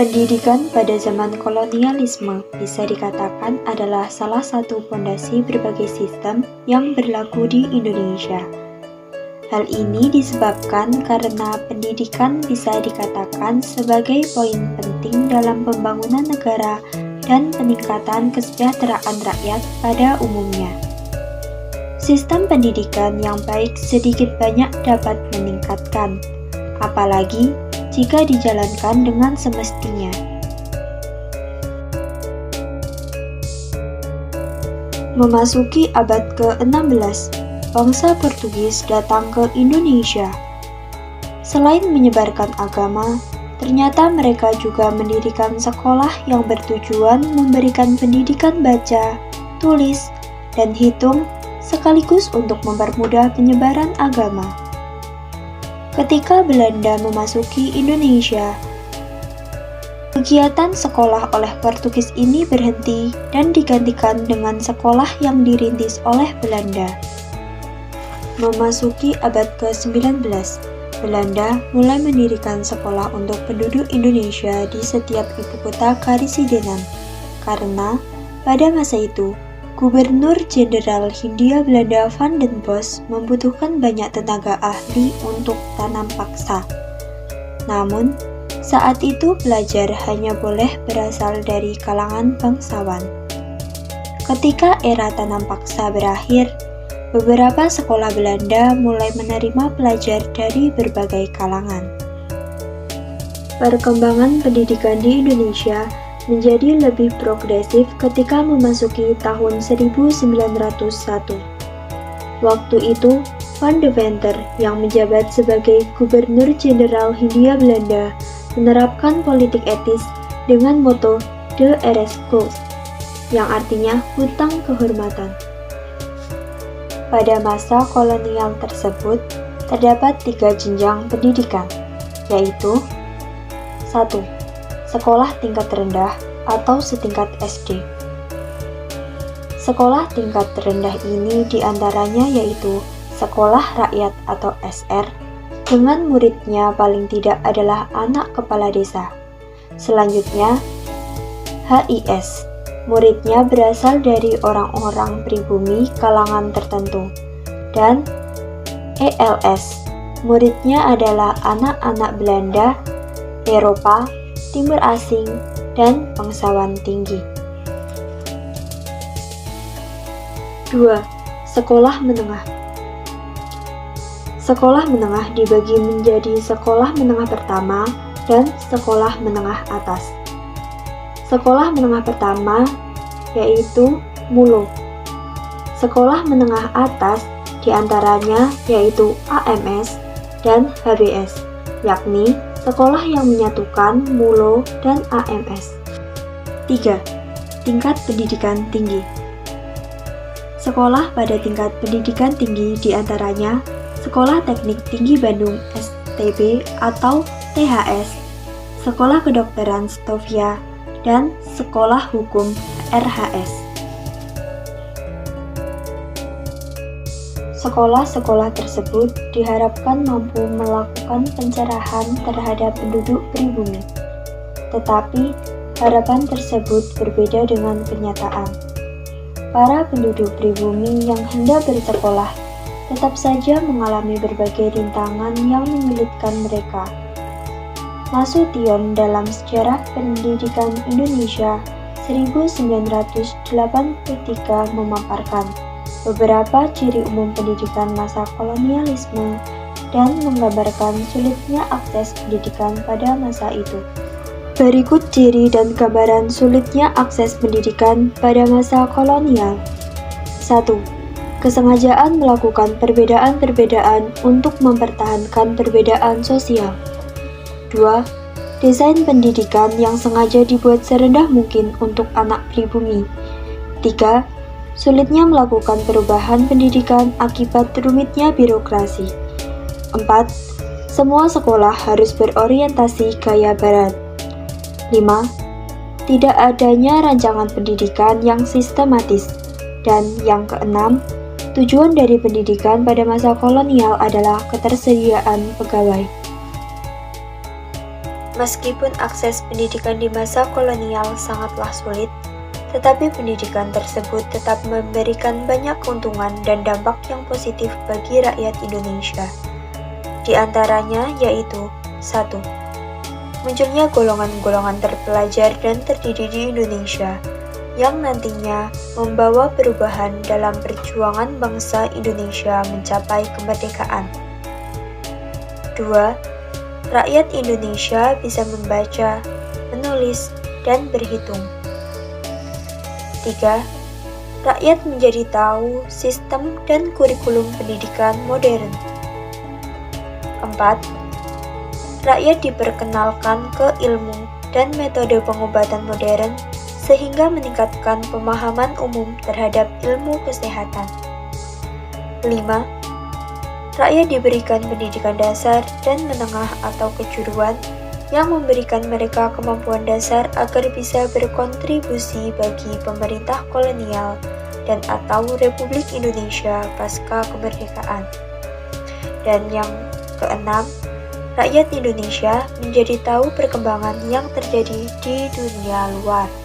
Pendidikan pada zaman kolonialisme bisa dikatakan adalah salah satu fondasi berbagai sistem yang berlaku di Indonesia. Hal ini disebabkan karena pendidikan bisa dikatakan sebagai poin penting dalam pembangunan negara dan peningkatan kesejahteraan rakyat pada umumnya. Sistem pendidikan yang baik sedikit banyak dapat meningkatkan, apalagi jika dijalankan dengan semestinya. Memasuki abad ke-16, bangsa Portugis datang ke Indonesia. Selain menyebarkan agama, ternyata mereka juga mendirikan sekolah yang bertujuan memberikan pendidikan baca, tulis, dan hitung sekaligus untuk mempermudah penyebaran agama. Ketika Belanda memasuki Indonesia, kegiatan sekolah oleh Portugis ini berhenti dan digantikan dengan sekolah yang dirintis oleh Belanda. Memasuki abad ke-19, Belanda mulai mendirikan sekolah untuk penduduk Indonesia di setiap ibu kota karisidenan, karena pada masa itu, Gubernur Jenderal Hindia Belanda Van den Bosch membutuhkan banyak tenaga ahli untuk tanam paksa. Namun, saat itu pelajar hanya boleh berasal dari kalangan bangsawan. Ketika era tanam paksa berakhir, beberapa sekolah Belanda mulai menerima pelajar dari berbagai kalangan. Perkembangan pendidikan di Indonesia menjadi lebih progresif ketika memasuki tahun 1901. Waktu itu, Van Deventer yang menjabat sebagai Gubernur Jenderal Hindia Belanda menerapkan politik etis dengan moto De Ereskool, yang artinya hutang kehormatan. Pada masa kolonial tersebut, terdapat 3 jenjang pendidikan, yaitu 1. Sekolah tingkat rendah atau setingkat SD. Sekolah tingkat rendah ini diantaranya yaitu Sekolah Rakyat atau SR, dengan muridnya paling tidak adalah anak kepala desa. Selanjutnya, HIS, muridnya berasal dari orang-orang pribumi kalangan tertentu. Dan ELS, muridnya adalah anak-anak Belanda, Eropa, Timur Asing, dan bangsawan tinggi. 2. Sekolah menengah. Sekolah menengah dibagi menjadi sekolah menengah pertama dan sekolah menengah atas. Sekolah menengah pertama yaitu MULO. Sekolah menengah atas diantaranya yaitu AMS dan HBS, yakni sekolah yang menyatukan MULO dan AMS. 3. Tingkat pendidikan tinggi. Sekolah pada tingkat pendidikan tinggi diantaranya Sekolah Teknik Tinggi Bandung STB atau THS, Sekolah Kedokteran Stovia, dan Sekolah Hukum RHS. Sekolah-sekolah tersebut diharapkan mampu melakukan pencerahan terhadap penduduk pribumi. Tetapi, harapan tersebut berbeda dengan kenyataan. Para penduduk pribumi yang hendak bersekolah tetap saja mengalami berbagai rintangan yang menyulitkan mereka. Nasution dalam Sejarah Pendidikan Indonesia 1983 memaparkan beberapa ciri umum pendidikan masa kolonialisme dan menggambarkan sulitnya akses pendidikan pada masa itu. Berikut ciri dan gambaran sulitnya akses pendidikan pada masa kolonial. 1. Kesengajaan melakukan perbedaan-perbedaan untuk mempertahankan perbedaan sosial. 2. Desain pendidikan yang sengaja dibuat serendah mungkin untuk anak pribumi. 3. Sulitnya melakukan perubahan pendidikan akibat rumitnya birokrasi. 4. Semua sekolah harus berorientasi gaya barat. 5. Tidak adanya rancangan pendidikan yang sistematis. Dan yang keenam, tujuan dari pendidikan pada masa kolonial adalah ketersediaan pegawai. Meskipun akses pendidikan di masa kolonial sangatlah sulit, tetapi pendidikan tersebut tetap memberikan banyak keuntungan dan dampak yang positif bagi rakyat Indonesia. Di antaranya yaitu 1. Munculnya golongan-golongan terpelajar dan terdidik di Indonesia yang nantinya membawa perubahan dalam perjuangan bangsa Indonesia mencapai kemerdekaan. 2. Rakyat Indonesia bisa membaca, menulis, dan berhitung. 3. Rakyat menjadi tahu sistem dan kurikulum pendidikan modern. 4. Rakyat diperkenalkan ke ilmu dan metode pengobatan modern sehingga meningkatkan pemahaman umum terhadap ilmu kesehatan. 5. Rakyat diberikan pendidikan dasar dan menengah atau kejuruan yang memberikan mereka kemampuan dasar agar bisa berkontribusi bagi pemerintah kolonial dan atau Republik Indonesia pasca kemerdekaan. Dan yang keenam, rakyat Indonesia menjadi tahu perkembangan yang terjadi di dunia luar.